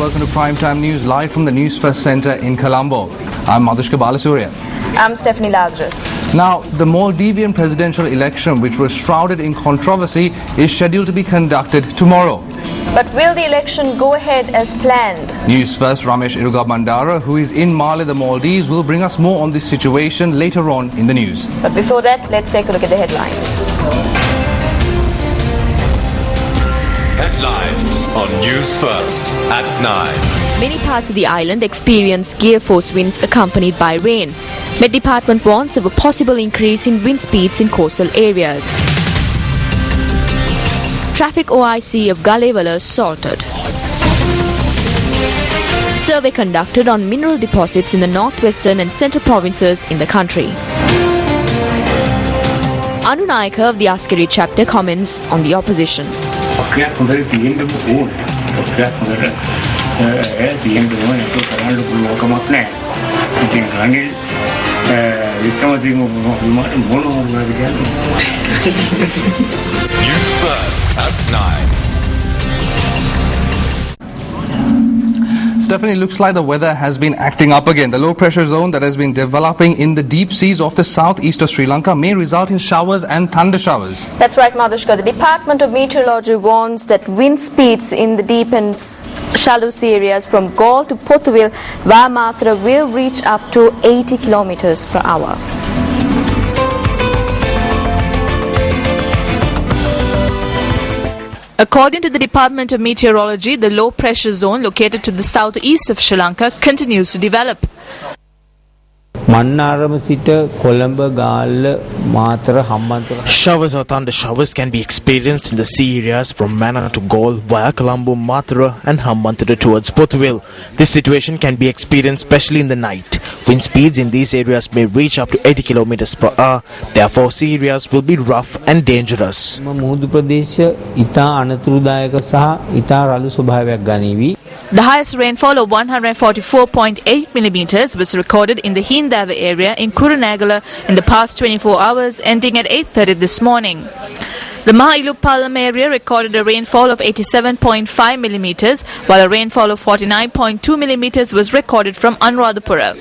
welcome to Primetime News live from the newsfirst Centre in Colombo. I'm Madhushka Balasurya. I'm Stephanie Lazarus. Now, the Maldivian presidential election, which was shrouded in controversy, is scheduled to be conducted tomorrow. But will the election go ahead as planned? News First Ramesh Irugabandara, who is in Male, the Maldives, will bring us more on this situation later on in the news. But before that, let's take a look at the headlines. Headlines on News First at 9. Many parts of the island experience gale force winds accompanied by rain. Met Department warns of a possible increase in wind speeds in coastal areas. Traffic OIC of Galevala salted. Survey conducted on mineral deposits in the northwestern and central provinces in the country. Anu Nayaka of the Askari chapter comments on the opposition. News First at 9. Stephanie, looks like the weather has been acting up again. The low pressure zone that has been developing in the deep seas of the southeast of Sri Lanka may result in showers and thunder showers. That's right, Madhushka. The Department of Meteorology warns that wind speeds in the deep and shallow sea areas from Galle to Pothuil, Vamatra will reach up to 80 kilometers per hour. According to the Department of Meteorology, the low pressure zone located to the southeast of Sri Lanka continues to develop. Showers or thunder showers can be experienced in the sea areas from Mannar to Galle via Colombo, Mathura and Hambantota towards Pothuil. This situation can be experienced especially in the night. Wind speeds in these areas may reach up to 80 kilometers per hour. Therefore, sea areas will be rough and dangerous. The highest rainfall of 144.8 millimeters was recorded in the Hindava area in Kurunegala in the past 24 hours, ending at 8:30 this morning. The Mahailupalam area recorded a rainfall of 87.5 millimeters, while a rainfall of 49.2 millimeters was recorded from Anuradhapura.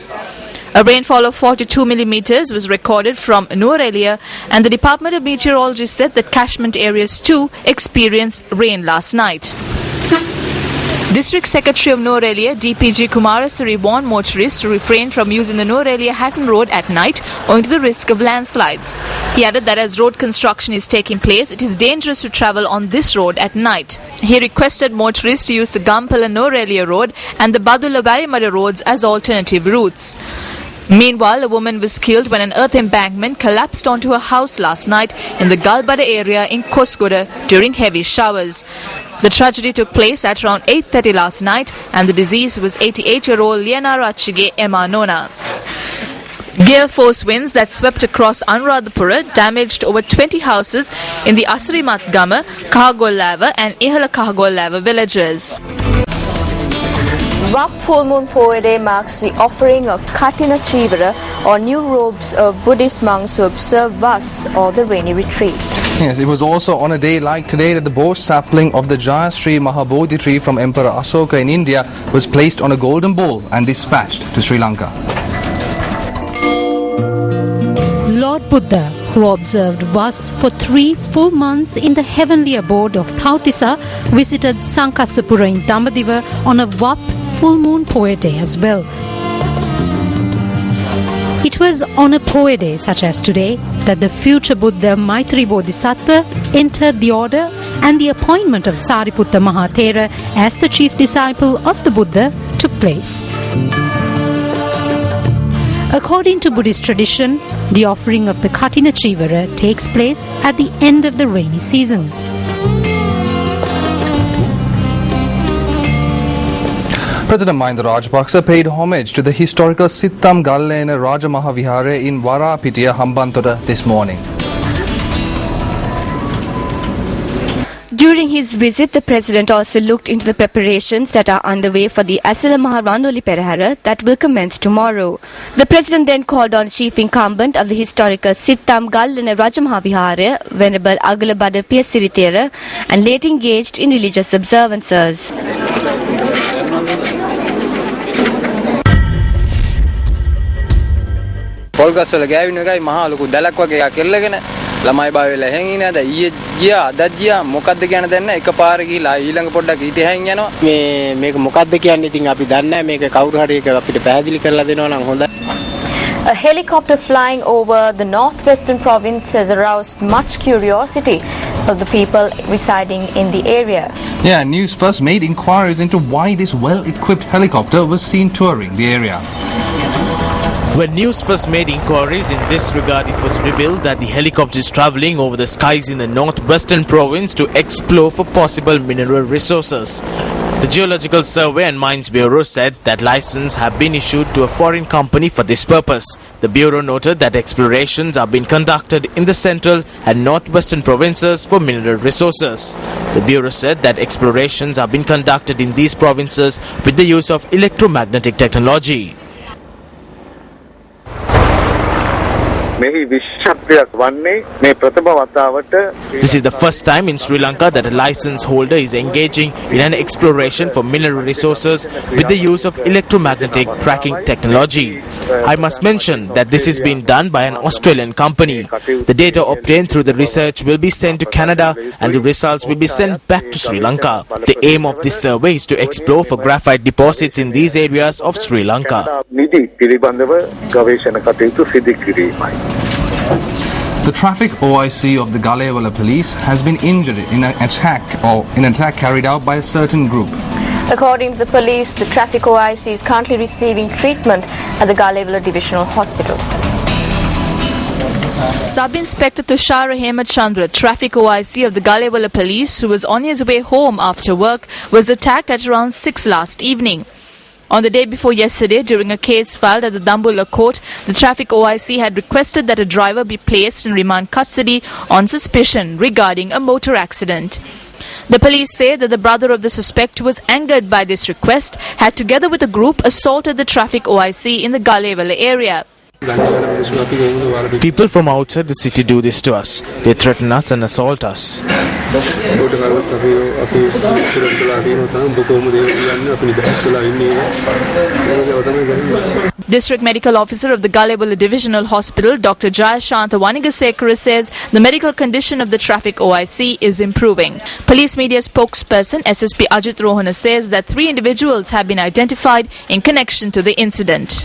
A rainfall of 42 millimeters was recorded from Nuwara, and the Department of Meteorology said that catchment areas too experienced rain last night. District Secretary of Nuwara, DPG Kumarasuri, warned motorists to refrain from using the Nuwara Hatton Road at night owing to the risk of landslides. He added that as road construction is taking place, it is dangerous to travel on this road at night. He requested motorists to use the Gampala Nuwara Road and the Badula Valimada roads as alternative routes. Meanwhile, a woman was killed when an earth embankment collapsed onto her house last night in the Galbada area in Kosgoda during heavy showers. The tragedy took place at around 8:30 last night, and the deceased was 88-year-old Lianarachige Emanona. Gale force winds that swept across Anuradhapura damaged over 20 houses in the Asarimat Gama, Kahagolava and Ihala Kahagolava villages. Wap Full Moon Poe Day marks the offering of Katina Chivara, or new robes of Buddhist monks who observe Vas, or the rainy retreat. Yes, it was also on a day like today that the boar sapling of the Jaya Sri Mahabodhi tree from Emperor Asoka in India was placed on a golden bowl and dispatched to Sri Lanka. Lord Buddha, who observed Vas for 3 full months in the heavenly abode of Thautisa, visited Sankasapura in Dambadiva on a Vap Full Moon Poe Day as well. It was on a Poe Day such as today that the future Buddha Maitri Bodhisattva entered the order, and the appointment of Sariputta Mahathera as the chief disciple of the Buddha took place. According to Buddhist tradition, the offering of the Katina Chivara takes place at the end of the rainy season. President Mahinda Rajapaksa paid homage to the historical Sittam Gallena Rajamahawihare in Warapitiya, Hambantota this morning. During his visit, the President also looked into the preparations that are underway for the Asala Maharandoli Perahara that will commence tomorrow. The President then called on Chief Incumbent of the historical Sittam Gallena Rajamahawihare, Venerable Agalabada Piyasiritera, and later engaged in religious observances. පොල්ගස්වල ගෑවින එකයි මහා ලොකු දැලක් වගේ එකක් එල්ලගෙන ළමයි බය වෙලා එහෙන් ඉන්නේ. දැන් ඊයේ ගියා අදත් ගියා මොකද්ද කියන දන්නේ නැහැ. එකපාර ගිහිලා ඊළඟ පොඩ්ඩක් ඊටහැන් යනවා. මේක මොකද්ද කියන්නේ ඉතින් අපි දන්නේ නැහැ. මේක කවුරු හරි එක අපිට පැහැදිලි කරලා දෙනවා නම් හොඳයි. A helicopter flying over the northwestern province has aroused much curiosity of the people residing in the area. Yeah, News First made inquiries into why this well-equipped helicopter was seen touring the area. When News First made inquiries in this regard, it was revealed that the helicopter is travelling over the skies in the northwestern province to explore for possible mineral resources. The Geological Survey and Mines Bureau said that license have been issued to a foreign company for this purpose. The Bureau noted that explorations are being conducted in the central and northwestern provinces for mineral resources. The Bureau said that explorations are being conducted in these provinces with the use of electromagnetic technology. This is the first time in Sri Lanka that a license holder is engaging in an exploration for mineral resources with the use of electromagnetic tracking technology. I must mention that this is being done by an Australian company. The data obtained through the research will be sent to Canada and the results will be sent back to Sri Lanka. The aim of this survey is to explore for graphite deposits in these areas of Sri Lanka. The traffic OIC of the Galewala police has been injured in an attack carried out by a certain group. According to the police, the traffic OIC is currently receiving treatment at the Galewala Divisional Hospital. Sub-Inspector Tushara Hemachandra, traffic OIC of the Galewala police, who was on his way home after work, was attacked at around 6 last evening. On the day before yesterday, during a case filed at the Dambulla court, the traffic OIC had requested that a driver be placed in remand custody on suspicion regarding a motor accident. The police say that the brother of the suspect, who was angered by this request, had together with a group assaulted the traffic OIC in the Galewala area. People from outside the city do this to us. They threaten us and assault us. District Medical Officer of the Galewala Divisional Hospital, Dr. Jayashantha Wanigasekara, says the medical condition of the traffic OIC is improving. Police media spokesperson SSP Ajit Rohana says that 3 individuals have been identified in connection to the incident.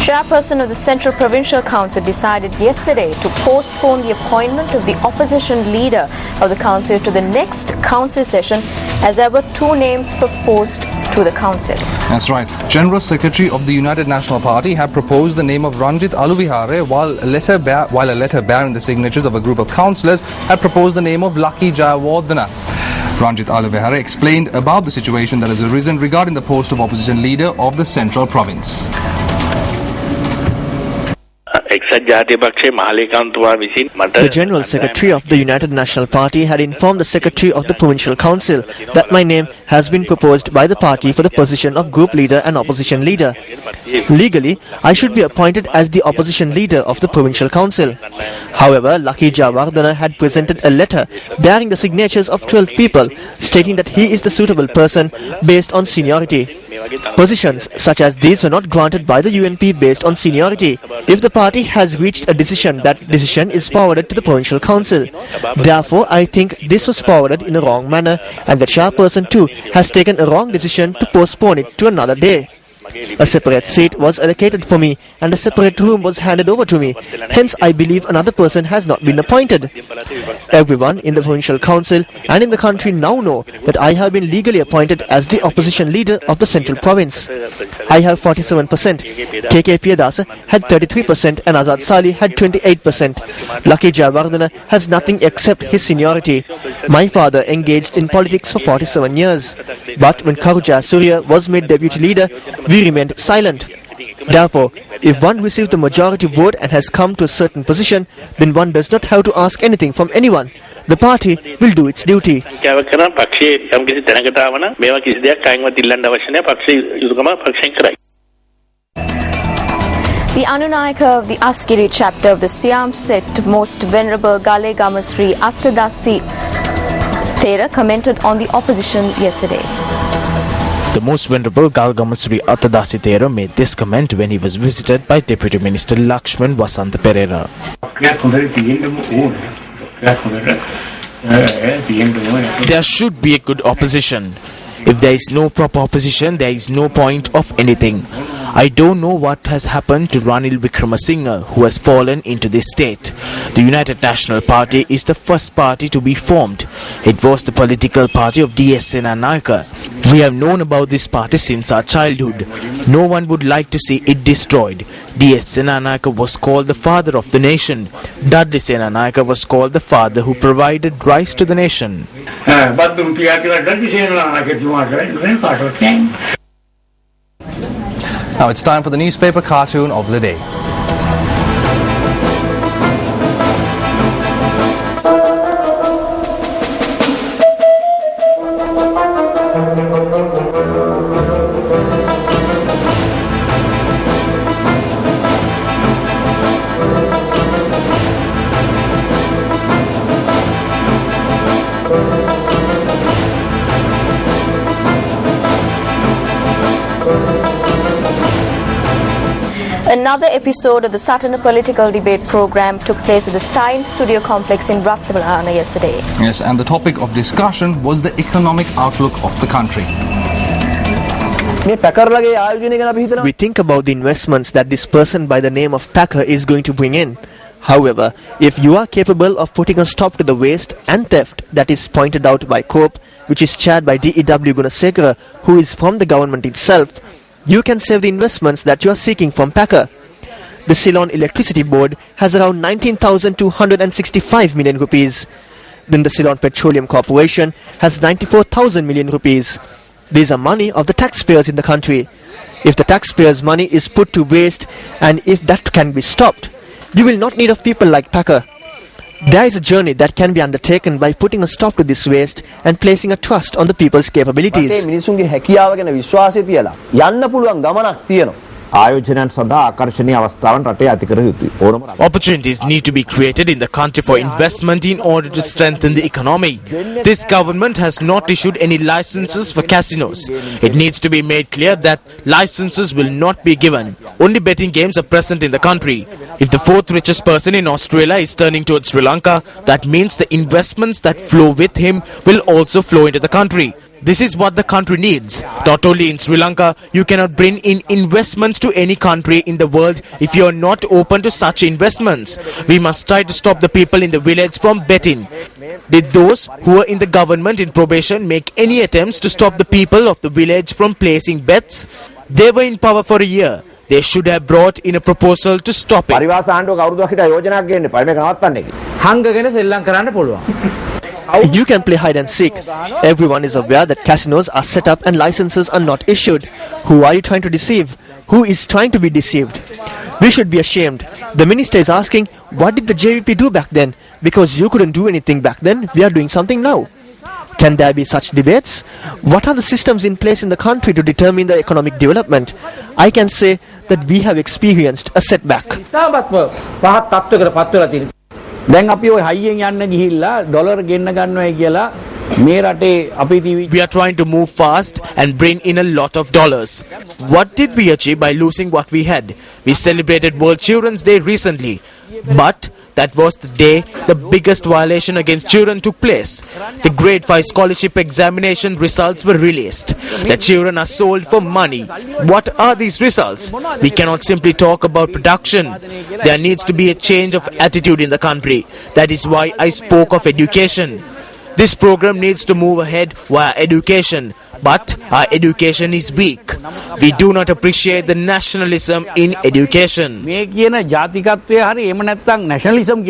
Chairperson of the Central Provincial Council decided yesterday to postpone the appointment of the opposition leader of the council to the next council session, as there were 2 names proposed to the council. That's right. General Secretary of the United National Party had proposed the name of Ranjit Aluvihare, while a letter bearing the signatures of a group of councillors had proposed the name of Lucky Jayawardena. Ranjit Aluvihare explained about the situation that has arisen regarding the post of opposition leader of the Central Province. The General Secretary of the United National Party had informed the Secretary of the Provincial Council that my name has been proposed by the party for the position of Group Leader and Opposition Leader. Legally, I should be appointed as the Opposition Leader of the Provincial Council. However, Lucky Jayawardena had presented a letter bearing the signatures of 12 people stating that he is the suitable person based on seniority. Positions such as these were not granted by the UNP based on seniority. If the party has reached a decision, that decision is forwarded to the Provincial Council. Therefore, I think this was forwarded in a wrong manner, and the chairperson too has taken a wrong decision to postpone it to another day. A separate seat was allocated for me and a separate room was handed over to me. Hence, I believe another person has not been appointed. Everyone in the Provincial Council and in the country now know that I have been legally appointed as the opposition leader of the Central Province. I have 47%. KK Piyadasa had 33% and Azad Sali had 28%. Lucky Jayawardena has nothing except his seniority. My father engaged in politics for 47 years. But when Karuja Surya was made deputy leader, we remained silent. Therefore, if one receives the majority vote and has come to a certain position, then one does not have to ask anything from anyone. The party will do its duty. The Anunayaka of the Askiri chapter of the Siam sect, Most Venerable Gale Gama Sri Attadasi Thera, commented on the opposition yesterday. The Most Venerable Galgama Sri Attadasi Thera made this comment when he was visited by Deputy Minister Lakshman Vasanta Perera. There should be a good opposition. If there is no proper opposition, there is no point of anything. I don't know what has happened to Ranil Wickremesinghe, who has fallen into this state. The United National Party is the first party to be formed. It was the political party of D.S. Senanayake. We have known about this party since our childhood. No one would like to see it destroyed. D.S. Senanayake was called the father of the nation. Dudley Senanayake was called the father who provided rice to the nation. Now it's time for the newspaper cartoon of the day. Another episode of the Saturn Political Debate program took place at the Stein Studio Complex in Rathabalana yesterday. Yes, and the topic of discussion was the economic outlook of the country. We think about the investments that this person by the name of Packer is going to bring in. However, if you are capable of putting a stop to the waste and theft that is pointed out by COPE, which is chaired by D.E.W. Gunasekara, who is from the government itself, you can save the investments that you are seeking from Packer. The Ceylon Electricity Board has around 19,265 million rupees. Then the Ceylon Petroleum Corporation has 94,000 million rupees. These are money of the taxpayers in the country. If the taxpayers' money is put to waste and if that can be stopped, you will not need of people like Packer. There is a journey that can be undertaken by putting a stop to this waste and placing a trust on the people's capabilities. Opportunities need to be created in the country for investment in order to strengthen the economy. This government has not issued any licenses for casinos. It needs to be made clear that licenses will not be given. Only betting games are present in the country. If the fourth richest person in Australia is turning towards Sri Lanka, that means the investments that flow with him will also flow into the country. This is what the country needs. Not only in Sri Lanka, you cannot bring in investments to any country in the world if you are not open to such investments. We must try to stop the people in the village from betting. Did those who are in the government in probation make any attempts to stop the people of the village from placing bets? They were in power for a year. They should have brought in a proposal to stop it. You can play hide and seek. Everyone is aware that casinos are set up and licenses are not issued. Who are you trying to deceive? Who is trying to be deceived? We should be ashamed. The minister is asking, what did the JVP do back then? Because you couldn't do anything back then, we are doing something now. Can there be such debates? What are the systems in place in the country to determine the economic development? I can say that we have experienced a setback. We are trying to move fast and bring in a lot of dollars. What did we achieve by losing what we had? We celebrated World Children's Day recently, but that was the day the biggest violation against children took place. The grade 5 scholarship examination results were released. The children are sold for money. What are these results? We cannot simply talk about production. There needs to be a change of attitude in the country. That is why I spoke of education. This program needs to move ahead via education. But our education is weak. We do not appreciate the nationalism in education. nationalism